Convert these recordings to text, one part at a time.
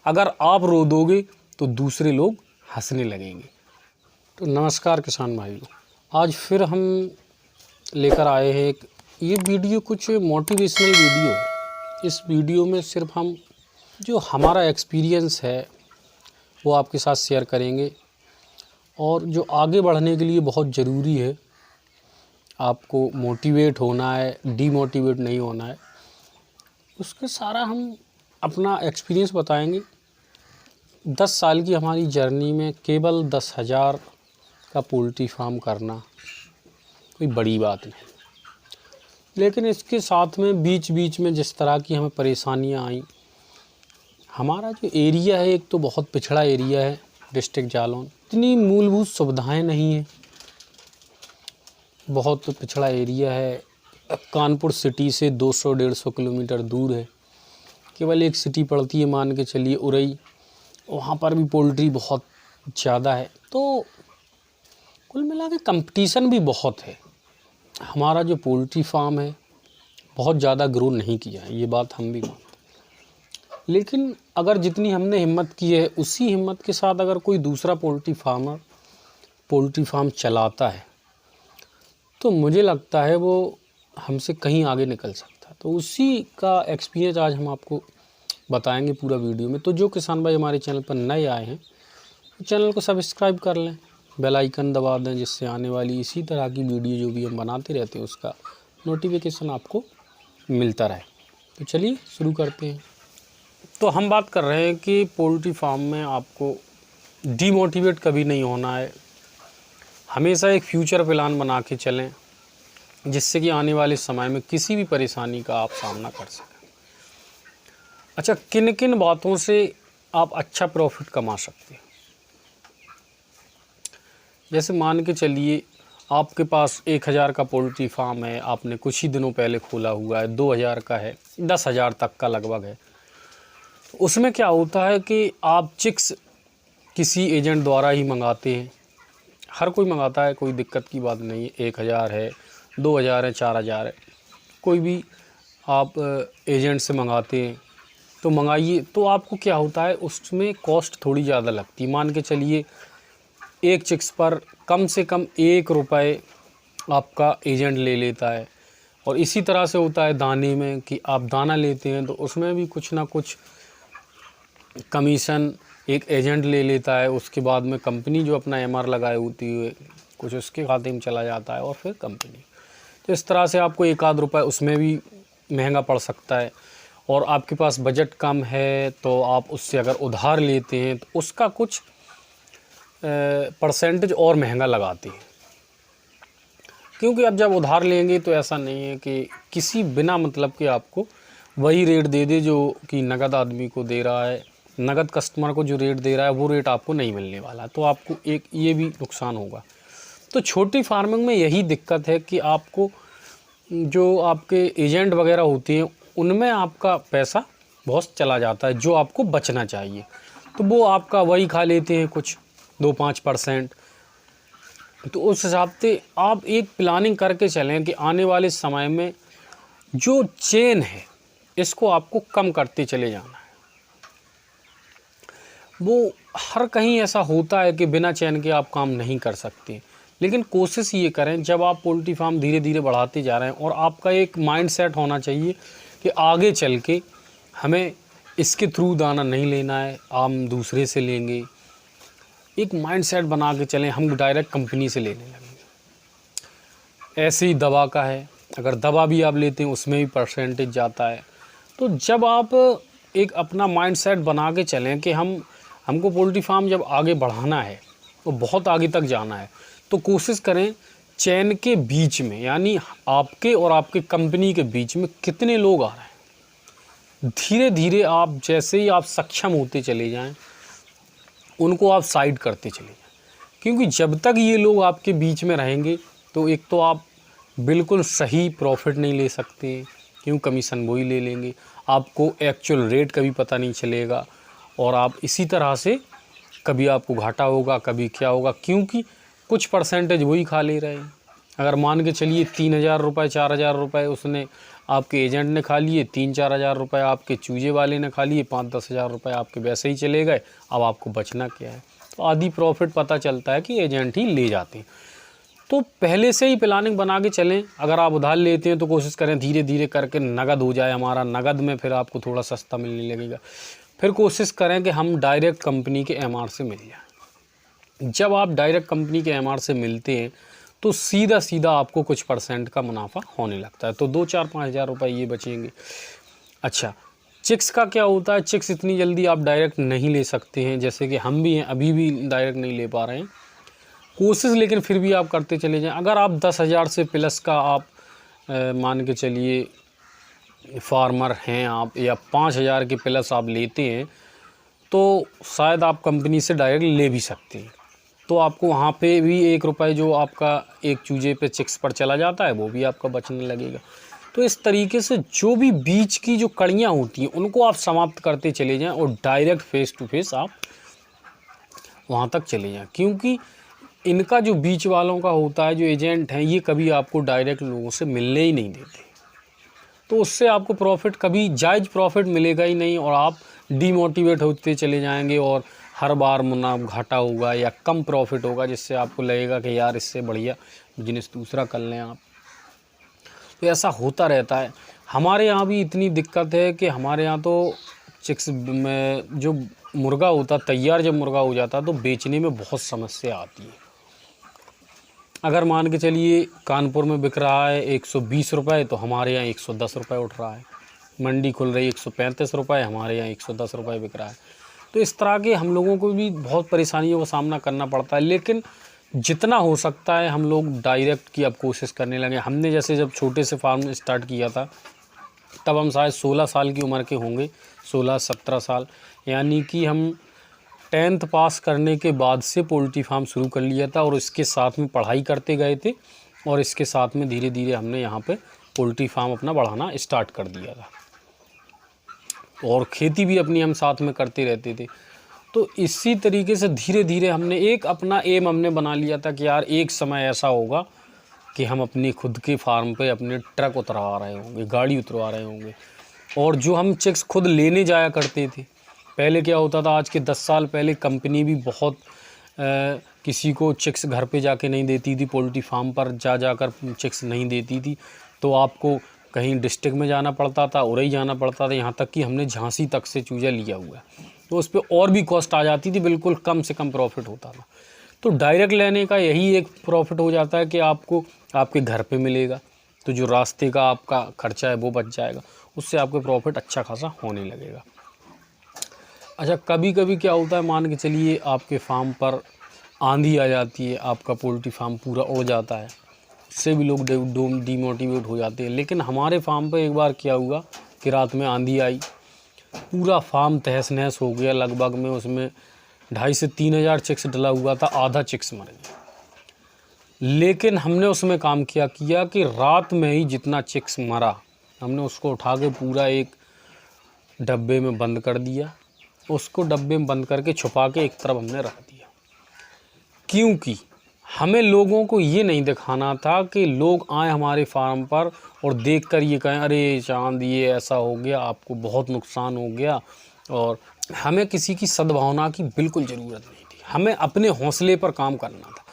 अगर आप रो दोगे तो दूसरे लोग हंसने लगेंगे। तो नमस्कार किसान भाइयों, आज फिर हम लेकर आए हैं ये वीडियो कुछ मोटिवेशनल वीडियो है। इस वीडियो में सिर्फ हम जो हमारा एक्सपीरियंस है वो आपके साथ शेयर करेंगे, और जो आगे बढ़ने के लिए बहुत ज़रूरी है, आपको मोटिवेट होना है, डीमोटिवेट नहीं होना है, उसके सारा हम अपना एक्सपीरियंस बताएंगे। 10 साल की हमारी जर्नी में केवल 10,000 का पोल्ट्री फार्म करना कोई बड़ी बात नहीं, लेकिन इसके साथ में बीच बीच में जिस तरह की हमें परेशानियां आई, हमारा जो एरिया है एक तो बहुत पिछड़ा एरिया है, डिस्ट्रिक्ट जालौन, इतनी मूलभूत सुविधाएं नहीं है, बहुत पिछड़ा एरिया है। कानपुर सिटी से 200-150 किलोमीटर दूर है, केवल एक सिटी पड़ती है, मान के चलिए उरई, वहाँ पर भी पोल्ट्री बहुत ज़्यादा है। तो कुल मिला के कंपटीशन भी बहुत है। हमारा जो पोल्ट्री फार्म है बहुत ज़्यादा ग्रो नहीं किया है, ये बात हम भी मानते हैं, लेकिन अगर जितनी हमने हिम्मत की है उसी हिम्मत के साथ अगर कोई दूसरा पोल्ट्री फार्म चलाता है तो मुझे लगता है वो हमसे कहीं आगे निकल सकता है। तो उसी का एक्सपीरियंस आज हम आपको बताएंगे पूरा वीडियो में। तो जो किसान भाई हमारे चैनल पर नए आए हैं तो चैनल को सब्सक्राइब कर लें, बेल आइकन दबा दें, जिससे आने वाली इसी तरह की वीडियो जो भी हम बनाते रहते हैं उसका नोटिफिकेशन आपको मिलता रहे। तो चलिए शुरू करते हैं। तो हम बात कर रहे हैं कि पोल्ट्री फार्म में आपको डीमोटिवेट कभी नहीं होना है, हमेशा एक फ्यूचर प्लान बना के चलें, जिससे कि आने वाले समय में किसी भी परेशानी का आप सामना कर सकें। अच्छा, किन किन बातों से आप अच्छा प्रॉफिट कमा सकते हैं? जैसे मान के चलिए आपके पास 1,000 का पोल्ट्री फार्म है, आपने कुछ ही दिनों पहले खोला हुआ है, 2,000 का है, 10,000 तक का लगभग है। उसमें क्या होता है कि आप चिक्स किसी एजेंट द्वारा ही मंगाते हैं, हर कोई मंगाता है, कोई दिक्कत की बात नहीं है। 1,000 है, 2,000 है, 4,000 है, कोई भी आप एजेंट से मंगाते हैं तो मंगाइए। तो आपको क्या होता है, उसमें कॉस्ट थोड़ी ज़्यादा लगती है। मान के चलिए एक चिक्स पर कम से कम 1 रुपये आपका एजेंट ले लेता है, और इसी तरह से होता है दाने में कि आप दाना लेते हैं तो उसमें भी कुछ ना कुछ कमीशन एक एजेंट ले लेता है। उसके बाद में कंपनी जो अपना MR लगाए होती है कुछ उसके खाते में चला जाता है, और फिर कंपनी। तो इस तरह से आपको 1 आध रुपये उसमें भी महंगा पड़ सकता है। और आपके पास बजट कम है तो आप उससे अगर उधार लेते हैं तो उसका कुछ परसेंटेज और महंगा लगाते हैं, क्योंकि अब जब उधार लेंगे तो ऐसा नहीं है कि किसी बिना मतलब के आपको वही रेट दे दे जो कि नगद आदमी को दे रहा है, नगद कस्टमर को जो रेट दे रहा है वो रेट आपको नहीं मिलने वाला, तो आपको एक ये भी नुकसान होगा। तो छोटी फार्मिंग में यही दिक्कत है कि आपको जो आपके एजेंट वगैरह होते हैं उनमें आपका पैसा बहुत चला जाता है, जो आपको बचना चाहिए, तो वो आपका वही खा लेते हैं कुछ 2-5%। तो उस हिसाब से आप एक प्लानिंग करके चलें कि आने वाले समय में जो चेन है इसको आपको कम करते चले जाना है। वो हर कहीं ऐसा होता है कि बिना चेन के आप काम नहीं कर सकते, लेकिन कोशिश ये करें, जब आप पोल्ट्री फार्म धीरे धीरे बढ़ाते जा रहे हैं और आपका एक माइंड सेट होना चाहिए कि आगे चल के हमें इसके थ्रू दाना नहीं लेना है, हम दूसरे से लेंगे। एक माइंड सेट बना के चलें, हम डायरेक्ट कंपनी से लेने लगेंगे। ऐसे ही दवा का है, अगर दवा भी आप लेते हैं उसमें भी परसेंटेज जाता है। तो जब आप एक अपना माइंड सेट बना के चलें कि हमको पोल्ट्री फार्म जब आगे बढ़ाना है तो बहुत आगे तक जाना है, तो कोशिश करें चैन के बीच में, यानी आपके और आपके कंपनी के बीच में कितने लोग आ रहे हैं, धीरे धीरे आप जैसे ही आप सक्षम होते चले जाएं उनको आप साइड करते चले जाएं। क्योंकि जब तक ये लोग आपके बीच में रहेंगे तो एक तो आप बिल्कुल सही प्रॉफिट नहीं ले सकते, क्यों कमीशन वही ले लेंगे, आपको एक्चुअल रेट का भी पता नहीं चलेगा, और आप इसी तरह से कभी आपको घाटा होगा, कभी क्या होगा, क्योंकि कुछ परसेंटेज वही खा ले रहे हैं। अगर मान के चलिए 3,000 रुपये 4,000 रुपये उसने आपके एजेंट ने खा लिए, 3-4 हज़ार रुपये आपके चूजे वाले ने खा लिए, 5-10 हज़ार रुपये आपके वैसे ही चले गए। अब आपको बचना क्या है? तो आधी प्रॉफिट पता चलता है कि एजेंट ही ले जाते हैं। तो पहले से ही प्लानिंग बना के चलें। अगर आप उधार लेते हैं तो कोशिश करें धीरे धीरे करके नगद हो जाए हमारा, नगद में फिर आपको थोड़ा सस्ता मिलने लगेगा। फिर कोशिश करें कि हम डायरेक्ट कंपनी के एमआर से मिल जाए। जब आप डायरेक्ट कंपनी के एमआर से मिलते हैं तो सीधा सीधा आपको कुछ % का मुनाफा होने लगता है, तो 2-4-5 हज़ार रुपये ये बचेंगे। अच्छा, चिक्स का क्या होता है? चिक्स इतनी जल्दी आप डायरेक्ट नहीं ले सकते हैं, जैसे कि हम भी हैं, अभी भी डायरेक्ट नहीं ले पा रहे हैं। कोशिश लेकिन फिर भी आप करते चले जाएं। अगर आप 10 हज़ार से प्लस का आप मान के चलिए फार्मर हैं आप, या 5 हज़ार के प्लस आप लेते हैं, तो शायद आप कंपनी से डायरेक्ट ले भी सकते हैं। तो आपको वहाँ पे भी 1 रुपये जो आपका एक चूजे पे चिक्स पर चला जाता है वो भी आपका बचने लगेगा। तो इस तरीके से जो भी बीच की जो कड़ियाँ होती हैं उनको आप समाप्त करते चले जाएं और डायरेक्ट फेस टू फेस आप वहाँ तक चले जाएं, क्योंकि इनका जो बीच वालों का होता है, जो एजेंट हैं, ये कभी आपको डायरेक्ट लोगों से मिलने ही नहीं देते। तो उससे आपको प्रॉफिट, कभी जायज़ प्रॉफिट मिलेगा ही नहीं और आप डीमोटिवेट होते चले जाएंगे और हर बार मुनाफा घाटा होगा या कम प्रॉफिट होगा, जिससे आपको लगेगा कि यार इससे बढ़िया बिजनेस दूसरा कर लें आप। तो ऐसा होता रहता है। हमारे यहाँ भी इतनी दिक्कत है कि हमारे यहाँ तो चिक्स में जो मुर्गा होता तैयार, जब मुर्गा हो जाता तो बेचने में बहुत समस्या आती है। अगर मान के चलिए कानपुर में बिक रहा है 120 रुपये, तो हमारे यहाँ 110 रुपये उठ रहा है। मंडी खुल रही 135 रुपये, हमारे यहाँ 110 रुपये बिक रहा है। तो इस तरह के हम लोगों को भी बहुत परेशानियों का सामना करना पड़ता है, लेकिन जितना हो सकता है हम लोग डायरेक्ट की अब कोशिश करने लगे। हमने जैसे जब छोटे से फार्म स्टार्ट किया था तब हम शायद 16 साल की उम्र के होंगे, 16-17 साल, यानी कि हम 10th पास करने के बाद से पोल्ट्री फार्म शुरू कर लिया था और इसके साथ में पढ़ाई करते गए थे और इसके साथ में धीरे धीरे हमने यहाँ पे पोल्ट्री फार्म अपना बढ़ाना स्टार्ट कर दिया था और खेती भी अपनी हम साथ में करते रहते थे। तो इसी तरीके से धीरे धीरे हमने एक अपना एम हमने बना लिया था कि यार एक समय ऐसा होगा कि हम अपनी खुद के फार्म पे अपने ट्रक उतरवा रहे होंगे, गाड़ी उतरवा रहे होंगे। और जो हम चिक्स खुद लेने जाया करते थे, पहले क्या होता था, आज के 10 साल पहले कंपनी भी बहुत किसी को चिक्स घर पे जाके नहीं देती थी, पोल्ट्री फार्म पर जाकर चिक्स नहीं देती थी। तो आपको कहीं डिस्ट्रिक्ट में जाना पड़ता था, उरई जाना पड़ता था, यहाँ तक कि हमने झांसी तक से चूजा लिया हुआ है। तो उस पर और भी कॉस्ट आ जाती थी, बिल्कुल कम से कम प्रॉफिट होता था। तो डायरेक्ट लेने का यही एक प्रॉफिट हो जाता है कि आपको आपके घर पे मिलेगा, तो जो रास्ते का आपका खर्चा है वो बच जाएगा, उससे आपके प्रॉफिट अच्छा खासा होने लगेगा। अच्छा, कभी कभी क्या होता है, मान के चलिए आपके फार्म पर आंधी आ जाती है, आपका पोल्ट्री फार्म पूरा उड़ जाता है, उससे भी लोग डीमोटिवेट हो जाते हैं। लेकिन हमारे फार्म पर एक बार क्या हुआ कि रात में आंधी आई, पूरा फार्म तहस नहस हो गया। लगभग में उसमें 2,500 से 3,000 चिक्स डला हुआ था, आधा चिक्स मर गया। लेकिन हमने उसमें काम किया कि रात में ही जितना चिक्स मरा हमने उसको उठा के पूरा एक डब्बे में बंद कर दिया। उसको डब्बे में बंद करके छुपा के एक तरफ हमने रख दिया, क्योंकि हमें लोगों को ये नहीं दिखाना था कि लोग आए हमारे फार्म पर और देखकर ये कहें अरे चांद ये ऐसा हो गया, आपको बहुत नुकसान हो गया। और हमें किसी की सद्भावना की बिल्कुल ज़रूरत नहीं थी, हमें अपने हौसले पर काम करना था।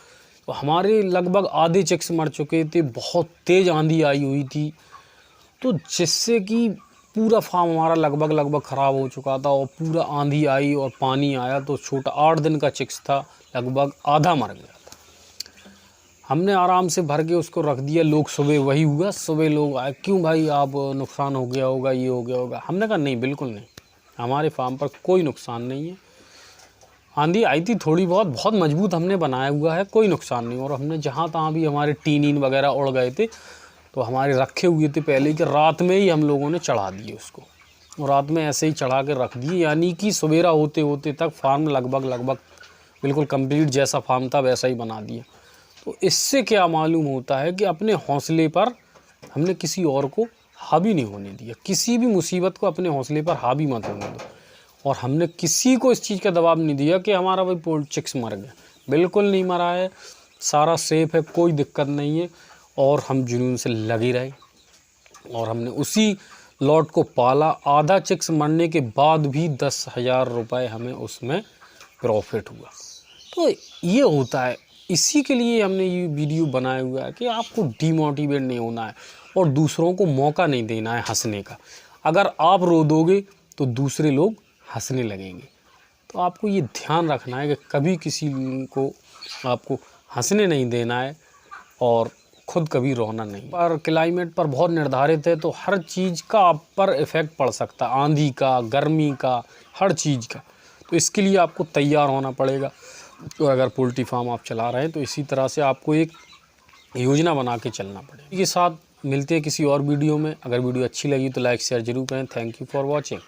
तो हमारे लगभग आधे चिक्स मर चुके थे, बहुत तेज़ आंधी आई हुई थी, तो जिससे कि पूरा फार्म हमारा लगभग ख़राब हो चुका था। और पूरा आंधी आई और पानी आया तो छोटा 8 दिन का चिक्स था, लगभग आधा मर गया था। हमने आराम से भर के उसको रख दिया। लोग सुबह वही हुआ, सुबह लोग आए, क्यों भाई आप नुकसान हो गया होगा, ये हो गया होगा। हमने कहा नहीं, बिल्कुल नहीं, हमारे फार्म पर कोई नुकसान नहीं है। आंधी आई थी थोड़ी बहुत मजबूत हमने बनाया हुआ है, कोई नुकसान नहीं। और हमने जहाँ तहाँ भी हमारे टीन वगैरह उड़ गए थे, तो हमारे रखे हुए थे पहले कि रात में ही हम लोगों ने चढ़ा दिए उसको, और रात में ऐसे ही चढ़ा के रख दिए, यानी कि सवेरा होते होते तक फार्म लगभग बिल्कुल कंप्लीट जैसा फार्म था वैसा ही बना दिया। तो इससे क्या मालूम होता है कि अपने हौसले पर हमने किसी और को हावी नहीं होने दिया, किसी भी मुसीबत को अपने हौसले पर हावी मत होने दो। और हमने किसी को इस चीज़ का दबाव नहीं दिया कि हमारा भाई पोल्ट्री चिक्स मर गया, बिल्कुल नहीं मरा है, सारा सेफ़ है, कोई दिक्कत नहीं है। और हम जुनून से लगे रहे, और हमने उसी लॉट को पाला। आधा चिक्स मरने के बाद भी 10,000 रुपये हमें उसमें प्रॉफिट हुआ। तो ये होता है, इसी के लिए हमने ये वीडियो बनाया हुआ है कि आपको डीमोटिवेट नहीं होना है और दूसरों को मौका नहीं देना है हंसने का। अगर आप रो दोगे तो दूसरे लोग हंसने लगेंगे। तो आपको ये ध्यान रखना है कि कभी किसी को आपको हंसने नहीं देना है और खुद कभी रोना नहीं। पर क्लाइमेट पर बहुत निर्धारित है, तो हर चीज़ का आप पर इफ़ेक्ट पड़ सकता है, आंधी का, गर्मी का, हर चीज़ का। तो इसके लिए आपको तैयार होना पड़ेगा। तो अगर पोल्ट्री फार्म आप चला रहे हैं तो इसी तरह से आपको एक योजना बना के चलना पड़ेगा। इसके साथ मिलते हैं किसी और वीडियो में। अगर वीडियो अच्छी लगी तो लाइक शेयर जरूर करें। Thank you for watching.